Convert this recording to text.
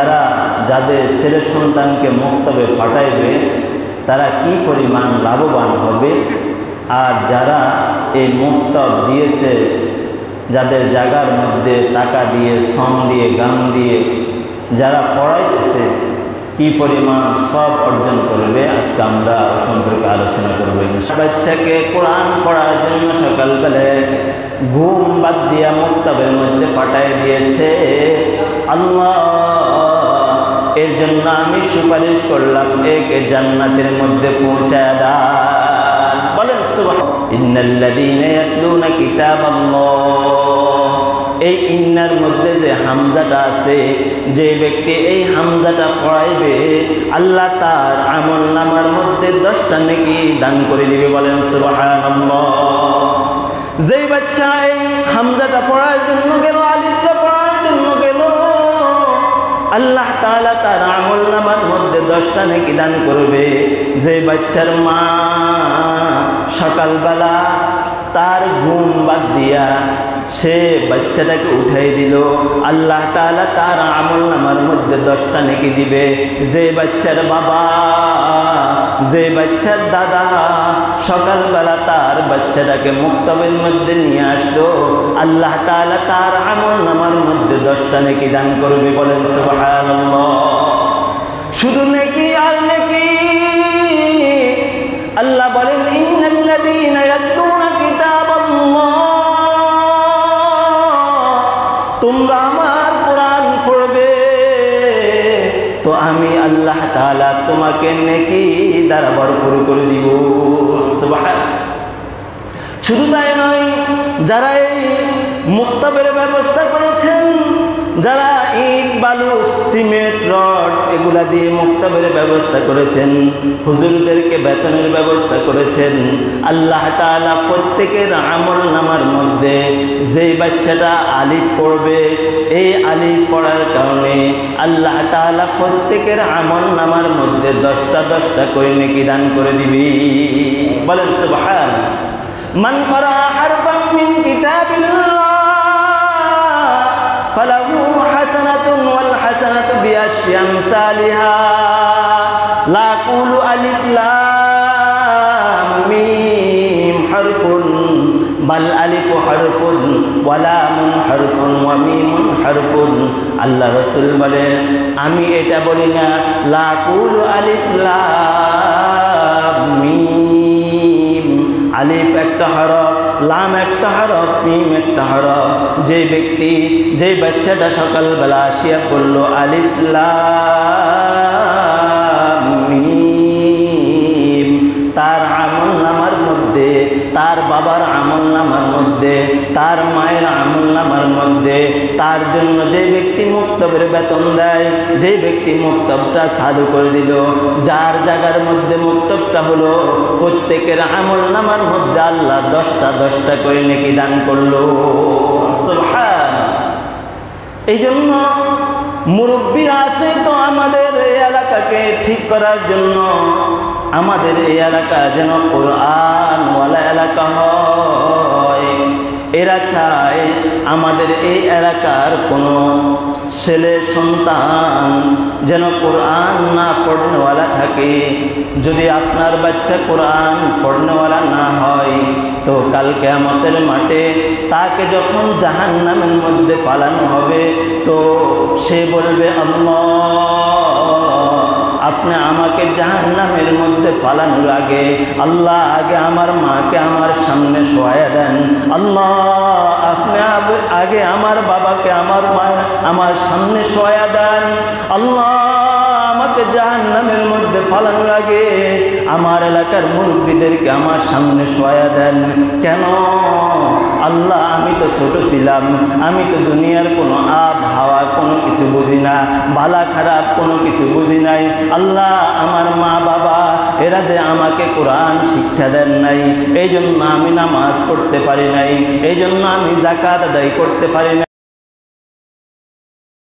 যারা যাদের ছেলে সন্তানকে মক্তবে পাঠাইবে তারা কি পরিমাণ লাভবান হবে, আর যারা এই মক্তব দিয়েছে যাদের জায়গার মধ্যে টাকা দিয়ে, শ্রম দিয়ে, গান দিয়ে যারা পড়াইতেছে কি পরিমাণ সব অর্জন করবে, আজকে আমরা ও সম্পর্কে আলোচনা করবো। বাচ্চাকে কোরআন পড়ার জন্য সকালবেলায় ঘুম বাদ দিয়া মক্তবের মধ্যে পাঠাই দিয়েছে আল্লাহ। এর জন্য আমি সুপারিশ করলাম, একে জান্নাতের মধ্যে পৌঁছায় দান। বলেন সুবহানাল্লাহ। ইন্নাল্লাযীনা ইয়াতলুনা কিতাবাল্লাহ, এই ইন্নার মধ্যে যে হামজাটা আছে, যে ব্যক্তি এই হামজাটা পড়াইবে আল্লাহ তার আমলনামার মধ্যে 10টা নেকি দান করে দিবে। বলেন সুবহানাল্লাহ। যেই বাচ্চা এই হামজাটা পড়ার জন্য গেল, আলিফটা পড়ার জন্য গেল, আল্লাহ তাআলা তার আমলনামার মধ্যে 10টা নেকি দান করবে। যে বাচ্চার মা সকালবেলা তার ঘুম বাদ দিয়া সে বাচ্চাটাকে উঠাই দিল, আল্লাহ তাআলা তার আমলনামার মধ্যে 10টা নেকি দিবে। যে বাচ্চার বাবা, যে বাচ্চার দাদা সকালবেলা তার বাচ্চাটাকে মক্তবের মধ্যে নিয়ে আসলো, আল্লাহ তাআলা তার আমলনামার মধ্যে 10টা নেকি দান করবে। বলেন সুবহানাল্লাহ। শুধু নেকি আর নেকি। আল্লাহ বলেন ইন্নাল্লাযীনা ইয়াতলুনা কিতাবাল্লাহ, তোমরা আমার কোরআন পড়বে তো আমি আল্লাহ তাআলা তোমাকে নেকি দ্বারা ভরপুর করে দিব। সুবহানাল্লাহ। শুধু তাই নয়, যারা এই মুক্তবের ব্যবস্থা করেছেন, যারা ইট, বালু, সিমেন্ট, রড এগুলা দিয়ে মুক্তবের ব্যবস্থা করেছেন, হুজুরদেরকে বেতনের ব্যবস্থা করেছেন, আল্লাহ তাআলা প্রত্যেকের আমলনামার মধ্যে যেই বাচ্চাটা আলিফ পড়বে, এই আলিফ পড়ার কারণে আল্লাহ তাআলা প্রত্যেকের আমলনামার মধ্যে 10টা করে নেকি দান করে দিবি। বলেন সুবহানাল্লাহ। মান ক্বারা হারফান মিন কিতাবিল্লাহ ফালাহু হাসানাতুন ওয়াল হাসানাতু বিআশরি আমসালিহা লা কুলু আলিফ লাম মিম হারফুন বাল আলিফু হারফুন ওয়া লামুন হারফুন ওয়া মিমুন হারফুন। আল্লাহ রাসূল বলেন, আমি এটা বলি না লা কুলু আলিফ লাম মিম, আলিফ একটা হরফ, লাম একটা হরফ, মিম একটা হরফ। যে ব্যক্তি, যে বাচ্চাটা সকালবেলা আসিয়া বলল আলিফ লাম মিম, তার আমলনামার মধ্যে, তার বাবার আমলনামার মধ্যে, তার মায়ের আমলনামার মধ্যে, তার জন্য যে ব্যক্তি মুক্তবের বেতন দেয়, যে ব্যক্তি মুক্তবটা চালু করে দিল, যার জায়গার মধ্যে মুক্তবটা হলো, প্রত্যেকের আমলনামার মধ্যে আল্লাহ 10টা করে নেকি দান করলো। সুবহানাল্লাহ। এই জন্য মুরব্বীরা আছে তো আমাদের এই এলাকাকে ঠিক করার জন্য, আমাদের এই এলাকা যেন কোরআনওয়ালা এলাকা হয়। এরা চায় আমাদের এই এলাকার কোনো ছেলে সন্তান যেন কোরআন না পড়নেওয়ালা থাকে। যদি আপনার বাচ্চা কোরআন পড়নেওয়ালা না হয় তো কাল কিয়ামতের মাঠে তাকে যখন জাহান্নামের মধ্যে পালানো হবে তো সে বলবে, আল্লাহ আপনি আমাকে জাহান্নামের মধ্যে পালানোর আগে আল্লাহ আগে আমার মাকে আমার সামনে শোয়া দেন, আল্লাহ আপনি আগে আমার বাবাকে আমার মা আমার সামনে শোয়া দেন, আল্লাহ আমাকে জাহান্নামের মধ্যে পালানোর আগে আমার এলাকার মুরব্বীদেরকে আমার সামনে শোয়া দেন। কেন? আল্লাহ আমি তো ছোট ছিলাম, আমি তো দুনিয়ার কোনো আবহাওয়া কোনো কিছু বুঝি না, ভালো খারাপ কোনো কিছু বুঝি নাই। আল্লাহ আমার মা বাবা এরা যে আমাকে কোরআন শিক্ষা দেন নাই, এই জন্য আমি নামাজ পড়তে পারি নাই, এই জন্য আমি যাকাত আদায় করতে পারি নাই।